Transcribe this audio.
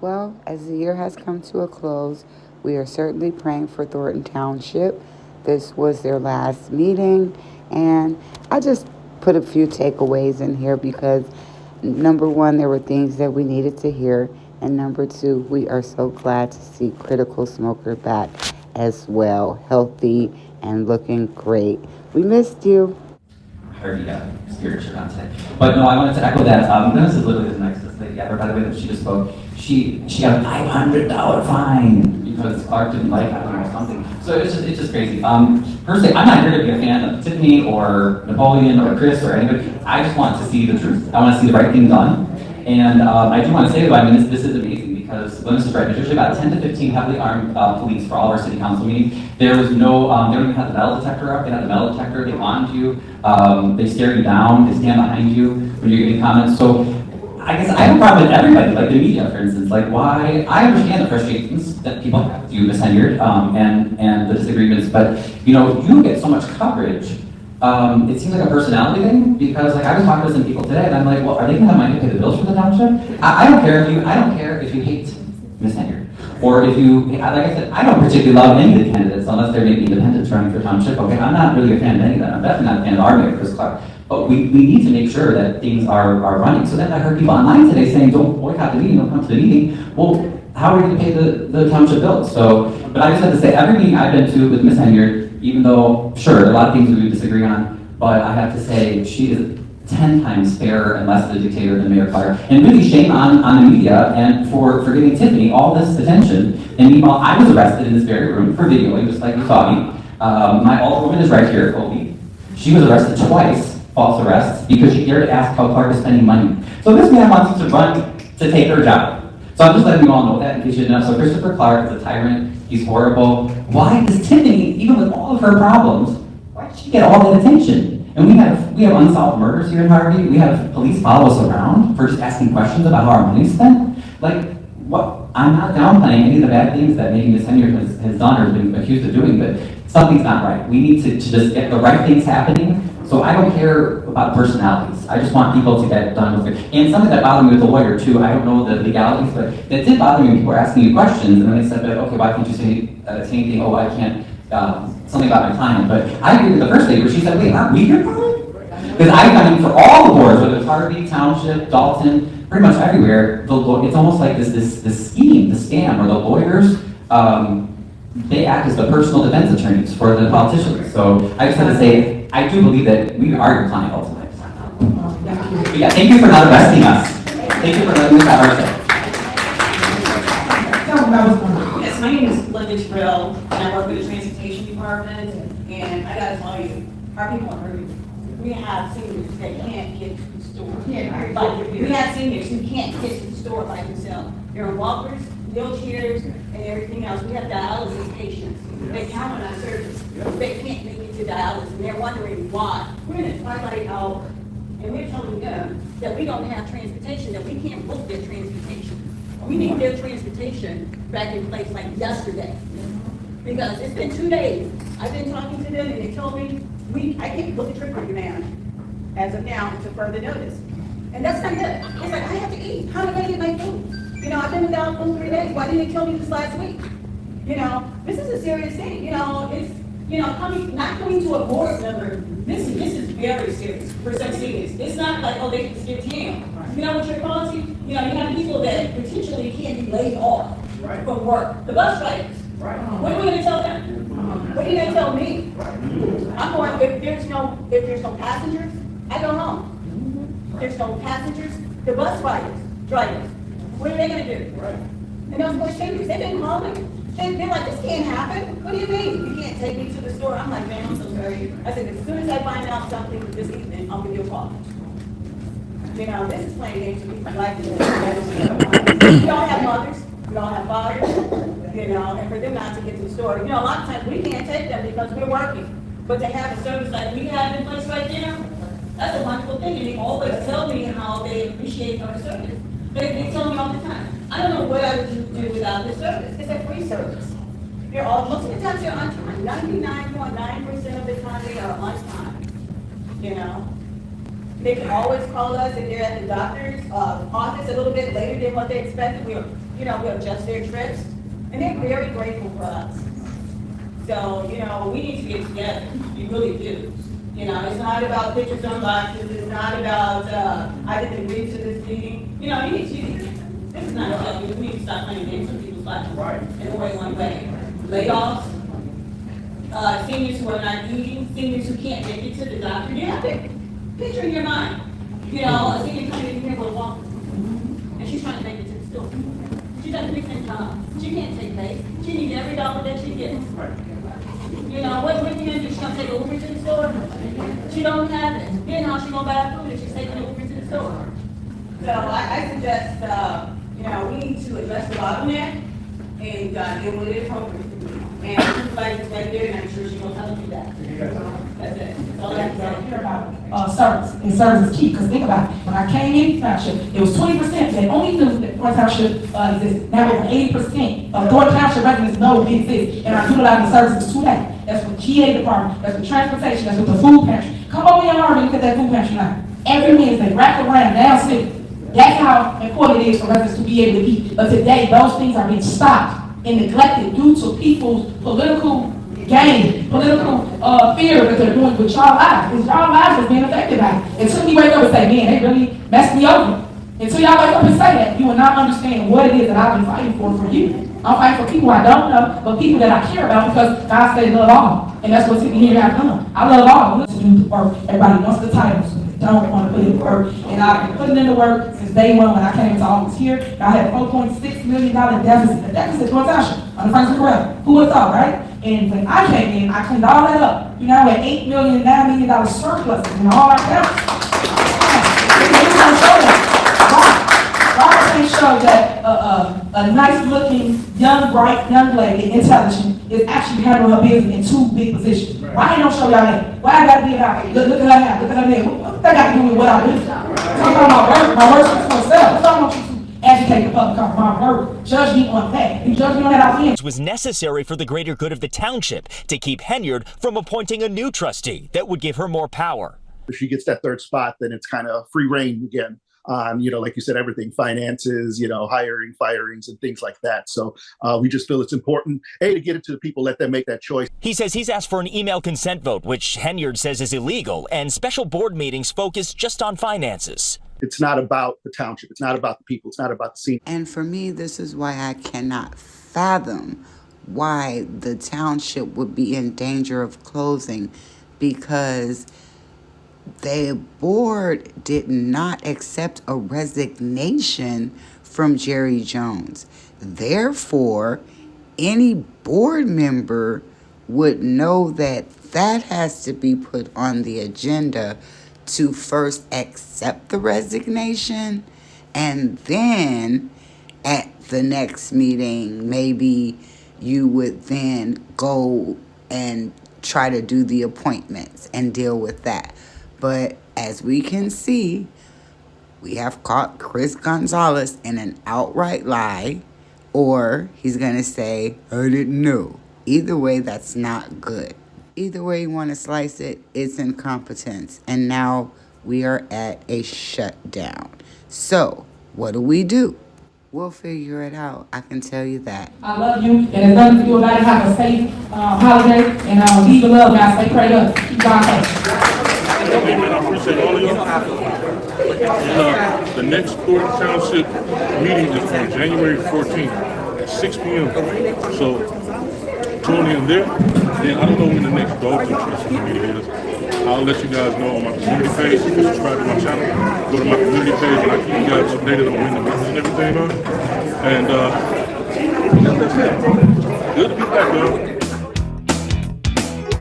Well, as the year has come to a close, we are certainly praying for Thornton Township. This was their last meeting, and I just put a few takeaways in here because number one, there were things that we needed to hear, and number two, we are so glad to see Critical Smoker back as well, healthy and looking great. We missed you. Heard the spirit shirt on today. But no, I wanted to echo that. This is literally the nicest lady ever, by the way, that she just spoke. She got a $500 fine because Clark didn't like, I don't know, something. So it's just crazy. Personally, I'm not here to be a fan of Tiffany or Napoleon or Chris or anybody. I just want to see the truth. I want to see the right thing done. And I do want to say, though, I mean, this is amazing because Linus is right. There's usually about 10 to 15 heavily armed police for all of our city council meetings. There was no, they don't even have the metal detector up. They had the metal detector. They wand you. They stare you down. They stand behind you when you're getting comments. So I guess I have a problem with everybody, like the media, for instance. Like, why? I understand the frustrations that people have with you, Ms. Henyard, and the disagreements, but you get so much coverage. It seems like a personality thing because, like, I was talking to some people today, and I'm like, well, are they going to have money to pay the bills for the township? I don't care if you hate Ms. Henyard, or if you, like I said, I don't particularly love any of the candidates unless they're maybe independents running for township. Okay, I'm not really a fan of any of them. I'm definitely not a fan of our mayor, Chris Clark. But we need to make sure that things are running. So then I heard people online today saying, don't boycott the meeting, don't come to the meeting. Well, how are we going to pay the township bills? So, but I just have to say, every meeting I've been to with Ms. Henyard, even though, sure, there are a lot of things we would disagree on, but I have to say, she is 10 times fairer and less of a dictator than Mayor Clark. And really shame on the media and for giving Tiffany all this attention. And meanwhile, I was arrested in this very room for videoing, just like you saw me. My alderwoman is right here, Colby. She was arrested twice, false arrests, because she dared to ask how Clark is spending money. So this man wants to run to take her job. So I'm just letting you all know that in case you didn't know. So Christopher Clark is a tyrant. He's horrible. Why does Tiffany, even with all of her problems, why does she get all that attention? And we have unsolved murders here in Harvey. We have police follow us around for just asking questions about how our money's spent. Like, what? I'm not downplaying any of the bad things that maybe Ms. Henyard has done or has been accused of doing, but something's not right. We need to just get the right things happening. So I don't care about personalities. I just want people to get done with it. And something that bothered me with the lawyer too, I don't know the legalities, but it did bother me when people were asking you questions, and then they said, okay, why can't you say anything? Oh, I can't, something about my client. But I agree with the first lady where she said, wait, aren't we your client? Because I mean, for all the boards, whether it's Harvey, Township, Dalton, pretty much everywhere, it's almost like this scheme, this scam, where the lawyers, they act as the personal defense attorneys for the politicians. So I just had to say, I do believe that we are your client ultimately. But yeah, thank you for not arresting us. Thank you for letting us have our say. Yes, my name is Linda Terrell, and I work with the transportation department. And I gotta tell you, our people are hurting. We have seniors that can't get to the store. We have seniors who can't get to the store by themselves. They're in walkers, wheelchairs, and everything else. We have dialysis patients. They count on our service. They can't make it to dialysis, and they're wondering why. We're in a twilight hour, and we're telling them that we don't have transportation, that we can't book their transportation. We need their transportation back in place like yesterday. Because it's been 2 days. I've been talking to them, and they told me, I can't book a trip with you now, as of now, until further notice. And that's not good. It's like, I have to eat. How am I gonna get my food? I've been without food 3 days. Why didn't they tell me this last week? This is a serious thing. It's, not coming to a board member, this is very serious for some seniors. It's not like, oh, they can skip town. You know what your policy? You have people that potentially can be laid off from work. The bus drivers. What are we gonna tell them? What are you gonna tell me? I'm going, if there's no passengers, I don't know. There's no passengers, the bus drivers, what are they gonna do? And those poor seniors, they've been calling. They're like, this can't happen. What do you mean? You can't take me to the store. I'm like, man, I'm so sorry. I said, as soon as I find out something this evening, I'll give you a call. This is playing games with people's life. We all have mothers. We all have fathers. And for them not to get to the store. A lot of times we can't take them because we're working. But to have a service like we have in place right now, that's a wonderful thing. And they always tell me how they appreciate our service. They tell me all the time. I don't know what I would do without this service. It's a free service. Most of the time they're on time. 99.9% of the time they are on time. They can always call us if they're at the doctor's office a little bit later than what they expected. We'll adjust their trips, and they're very grateful for us. So, we need to get together. We really do. It's not about pictures on boxes. It's not about, I didn't agree to this meeting. This is not a joke. We need to stop playing games with people's lives. Right. In only one way. Layoffs, seniors who are not eating, seniors who can't make it to the doctor. You have to picture in your mind. A senior coming in here with a walker, and she's trying to make it to the store. She doesn't make sense time. She can't take pay. She needs every dollar that she gets. Right. What do you do? She's gonna take Uber to the store? She don't have it. Then how she gonna buy food if she's taking Uber to the store? So I suggest, we need to address the bottleneck and deal with it appropriately. And Supervisor's right there, and I'm sure she knows how to do that. That's it. That's all I have to say. About service, and service is key, because think about it, when I came in Township, it was 20% that only knew that Thornton Township exists. Now over 80% of Thornton Township residents know we exist, and are utilizing services today. That's with GA department, that's with transportation, that's with the food pantry. Come over here and look at that food pantry line. Every Wednesday, wrap around down city. That's how important it is for residents to be able to eat. But today, those things are being stopped and neglected due to people's political gain, political fear that they're doing with y'all lives. Because y'all lives is being affected by it. Until you wake up and say, man, they really messed me over. Until y'all wake up and say that, you will not understand what it is that I've been fighting for you. I'm fighting for people I don't know, but people that I care about, because God said love all. And that's what's in here I've done. I love all. Let's do the work. Everybody wants the titles. Don't want to put in the work. And I've been putting in the work since day one when I came into office here. I had a $4.6 million deficit. The deficit for Township on the Franklin Corral. Who would have thought, right? And when I came in, I cleaned all that up. We're now at $8 million, $9 million surplus in all our accounts. Why can't show that a nice-looking, young, bright, young lady, intelligent, is actually handling her business in two big positions? Why ain't don't show y'all that? Why I gotta be about look at her now, look at her name. What that got to do with what I do? I'm talking about my work speaks for itself. I want you to educate the public on my work. Judge me on that. You judge me on that, I'll win. It was necessary for the greater good of the township to keep Henyard from appointing a new trustee that would give her more power. If she gets that third spot, then it's kind of free reign again. Like you said, everything, finances, hiring, firings, and things like that. So we just feel it's important, to get it to the people, let them make that choice. He says he's asked for an email consent vote, which Henyard says is illegal, and special board meetings focus just on finances. It's not about the township. It's not about the people. It's not about the scene. And for me, this is why I cannot fathom why the township would be in danger of closing, because the board did not accept a resignation from Jerry Jones. Therefore, any board member would know that that has to be put on the agenda to first accept the resignation, and then at the next meeting, maybe you would then go and try to do the appointments and deal with that. But as we can see, we have caught Chris Gonzalez in an outright lie, or he's going to say, I didn't know. Either way, that's not good. Either way you want to slice it, it's incompetence. And now we are at a shutdown. So, what do? We'll figure it out. I can tell you that. I love you, and there's nothing to do about it. Have a safe holiday, and leave the love, guys. Stay prayed up. Keep God safe. Amen. I appreciate all of you. The next Thornton Township meeting is on January 14th at 6 p.m. So tune in there. Then I don't know when the next Dalton Trust meeting is. I'll let you guys know on my community page. If you subscribe to my channel, go to my community page, and I keep you guys updated on when the meetings and everything are. And that's it. Good to be back, y'all.